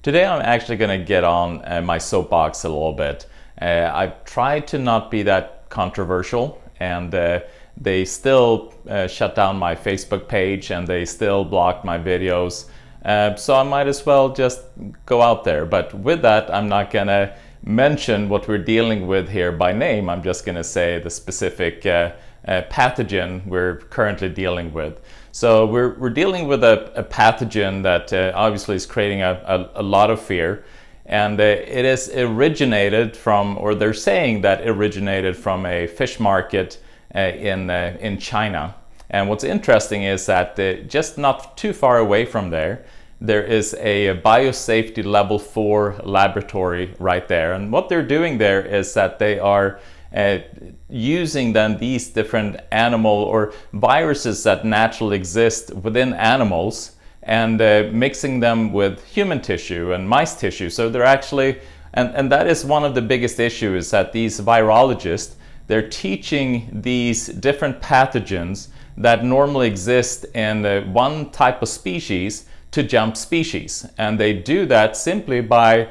Today I'm actually going to get on my soapbox a little bit. I've tried to not be that controversial, and they still shut down my Facebook page and they still blocked my videos. So I might as well just go out there. But with that, I'm not going to mention what we're dealing with here by name. I'm just going to say the specific pathogen we're currently dealing with. So we're dealing with a pathogen that obviously is creating a lot of fear, and it is originated from, or they're saying that it originated from a fish market in China. And what's interesting is that just not too far away from there is a biosafety level 4 laboratory right there. And what they're doing there is that they are using then these different animal or viruses that naturally exist within animals and mixing them with human tissue and mice tissue. So they're actually, and that is one of the biggest issues, is that these virologists, they're teaching these different pathogens that normally exist in one type of species to jump species. And they do that simply by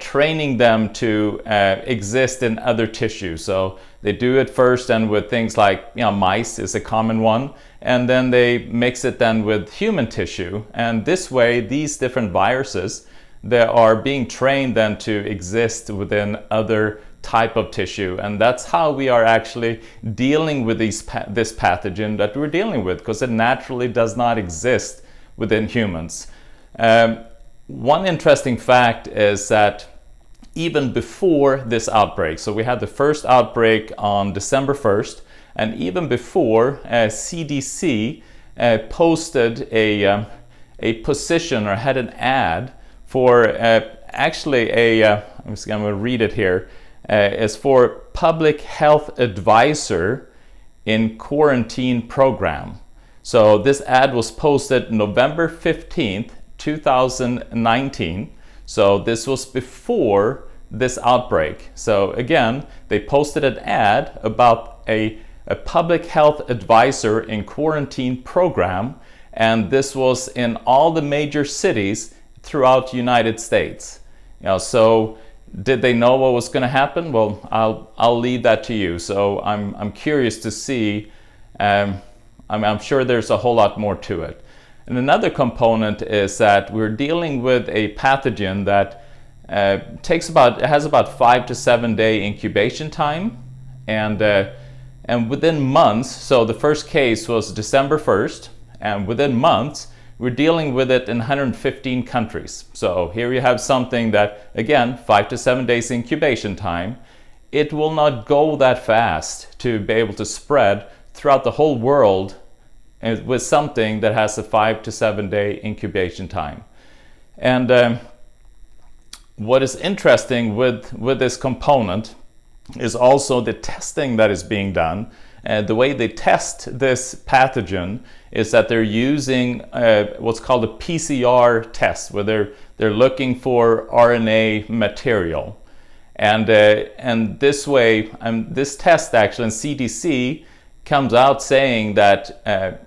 training them to exist in other tissues. So they do it first and with things like, mice is a common one, and then they mix it then with human tissue. And this way, these different viruses, they are being trained then to exist within other type of tissue. And that's how we are actually dealing with this pathogen that we're dealing with, because it naturally does not exist within humans. One interesting fact is that even before this outbreak, so we had the first outbreak on December 1st, and even before, CDC posted a position or had an ad for actually I'm just going to read it here, is for public health advisor in quarantine program. So this ad was posted November 15th, 2019. So this was before this outbreak. So again, they posted an ad about a public health advisor in quarantine program, and this was in all the major cities throughout the United States. So did they know what was going to happen? Well, I'll leave that to you. So I'm curious to see. I'm sure there's a whole lot more to it. And another component is that we're dealing with a pathogen that has about 5 to 7 day incubation time, and within months. So the first case was December 1st, and within months we're dealing with it in 115 countries. So here you have something that, again, 5 to 7 days incubation time. It will not go that fast to be able to spread throughout the whole world with something that has a 5 to 7 day incubation time. And what is interesting with this component is also the testing that is being done. The way they test this pathogen is that they're using what's called a PCR test, where they're looking for RNA material. And this way, this test actually in CDC comes out saying that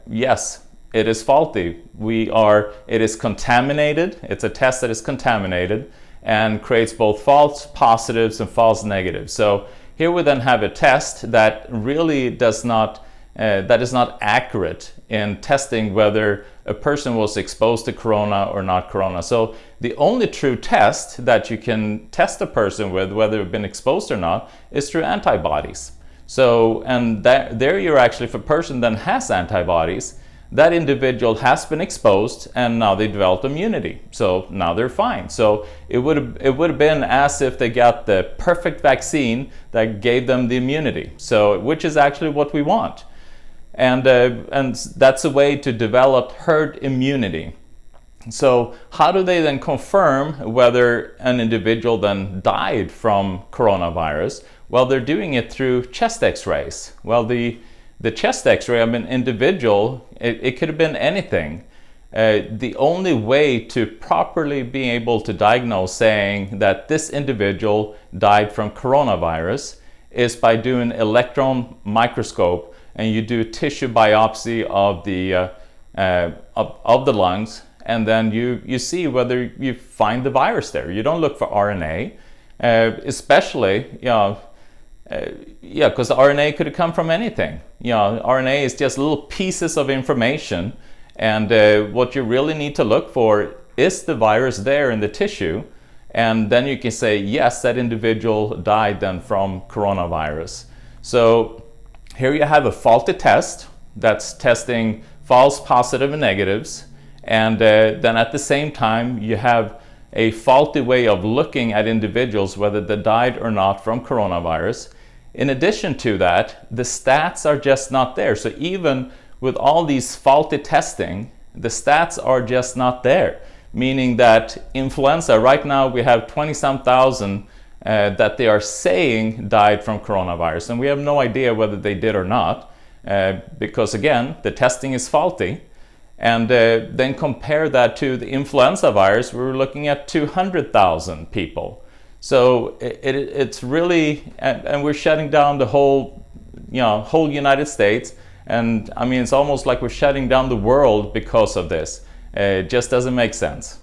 yes, it is faulty. It is contaminated. It's a test that is contaminated and creates both false positives and false negatives. So here we then have a test that really is not accurate in testing whether a person was exposed to corona or not corona. So the only true test that you can test a person with, whether they've been exposed or not, is through antibodies. So, and there you're actually, if a person then has antibodies, that individual has been exposed and now they developed immunity. So now they're fine. So it would have been as if they got the perfect vaccine that gave them the immunity. So, which is actually what we want. And that's a way to develop herd immunity. So how do they then confirm whether an individual then died from coronavirus? Well, they're doing it through chest x-rays. Well, the chest x-ray of an individual, it could have been anything. The only way to properly be able to diagnose saying that this individual died from coronavirus is by doing electron microscope, and you do tissue biopsy of the lungs, and then you see whether you find the virus there. You don't look for RNA, especially, because the RNA could have come from anything. RNA is just little pieces of information, and what you really need to look for is the virus there in the tissue, and then you can say, yes, that individual died then from coronavirus. So here you have a faulty test that's testing false positive and negatives, and then at the same time you have a faulty way of looking at individuals, whether they died or not from coronavirus. In addition to that, the stats are just not there. So even with all these faulty testing, the stats are just not there. Meaning that influenza, right now we have 20-some thousand that they are saying died from coronavirus. And we have no idea whether they did or not, because again, the testing is faulty. And then compare that to the influenza virus, we were looking at 200,000 people. So it's really, and we're shutting down the whole United States. And I mean, it's almost like we're shutting down the world because of this. It just doesn't make sense.